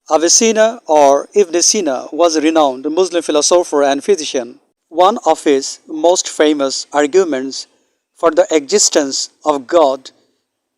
Avicenna or Ibn Sina was a renowned Muslim philosopher and physician. One of his most famous arguments for the existence of God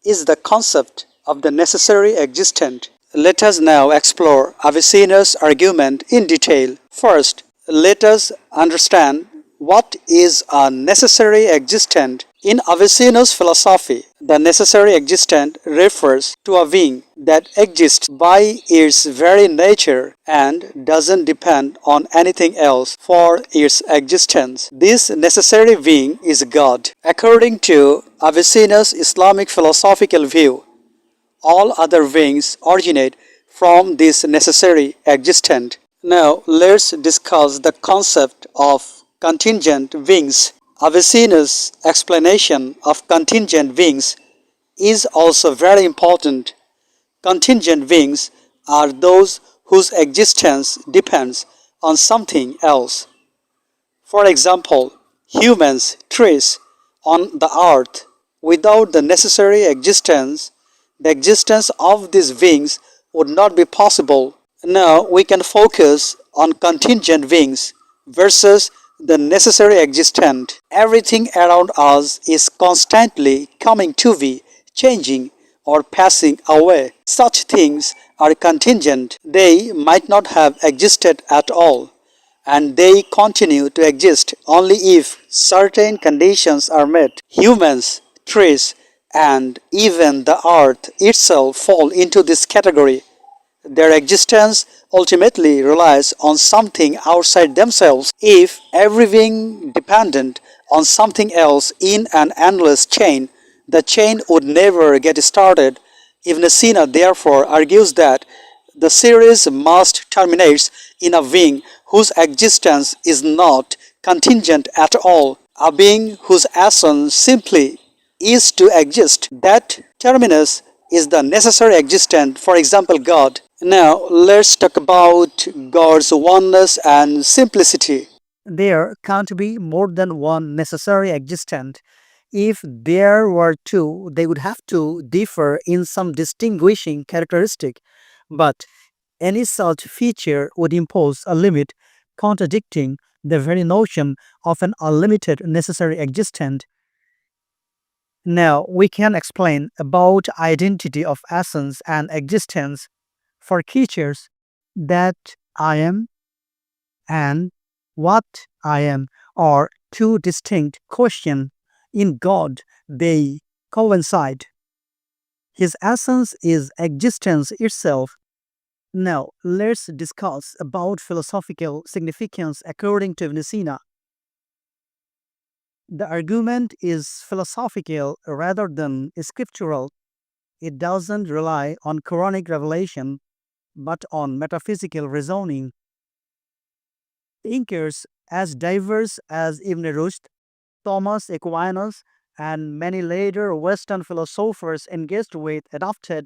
is the concept of the necessary existent. Let us now explore Avicenna's argument in detail. First, let us understand what is a necessary existent. In Avicenna's philosophy, the necessary existent refers to a being that exists by its very nature and doesn't depend on anything else for its existence. This necessary being is God. According to Avicenna's Islamic philosophical view, all other beings originate from this necessary existent. Now let's discuss the concept of contingent beings. Avicenna's explanation of contingent beings is also very important. Contingent beings are those whose existence depends on something else. For example, humans, trees on the earth. Without the necessary existence, the existence of these beings would not be possible. Now we can focus on contingent beings versus the necessary existent. Everything around us is constantly coming to be, changing, or passing away. Such things are contingent. They might not have existed at all, and they continue to exist only if certain conditions are met. Humans, trees, and even the earth itself fall into this category. Their existence ultimately relies on something outside themselves. If everything depended on something else in an endless chain, the chain would never get started. Ibn Sina therefore argues that the series must terminate in a being whose existence is not contingent at all, a being whose essence simply is to exist. That terminus is the necessary existent, for example, God. Now, let's talk about God's oneness and simplicity. There can't be more than one necessary existent. If there were two, they would have to differ in some distinguishing characteristic. But any such feature would impose a limit, contradicting the very notion of an unlimited necessary existent. Now we can explain about identity of essence and existence. For creatures, that I am and what I am are two distinct questions. In God, they coincide. His essence is existence itself. Now, let's discuss about philosophical significance according to Ibn Sina. The argument is philosophical rather than scriptural. It doesn't rely on Quranic revelation, but on metaphysical reasoning. Thinkers as diverse as Ibn Rushd, Thomas Aquinas, and many later Western philosophers engaged with, adopted,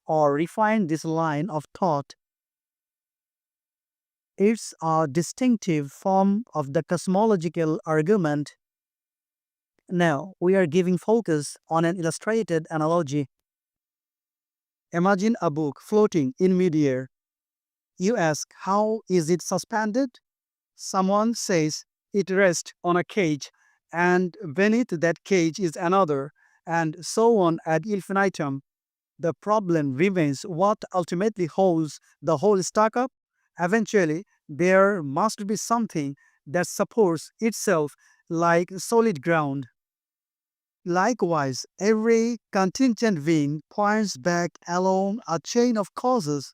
or refined this line of thought. It's a distinctive form of the cosmological argument. Now, we are giving focus on an illustrated analogy. Imagine a book floating in midair. You ask, how is it suspended? Someone says it rests on a cage, and beneath that cage is another, and so on ad infinitum. The problem remains what ultimately holds the whole stack up. Eventually, there must be something that supports itself like solid ground. Likewise, every contingent being points back along a chain of causes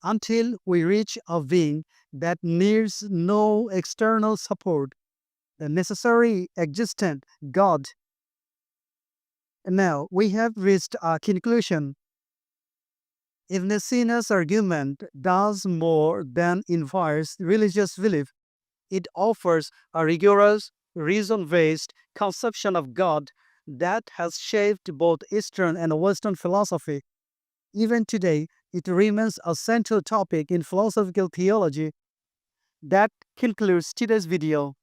until we reach a being that needs no external support, the necessary existent God. Now we have reached a conclusion. Ibn Sina's argument does more than invites religious belief. It offers a rigorous, reason-based conception of God that has shaped both Eastern and Western philosophy. Even today, it remains a central topic in philosophical theology. That concludes today's video.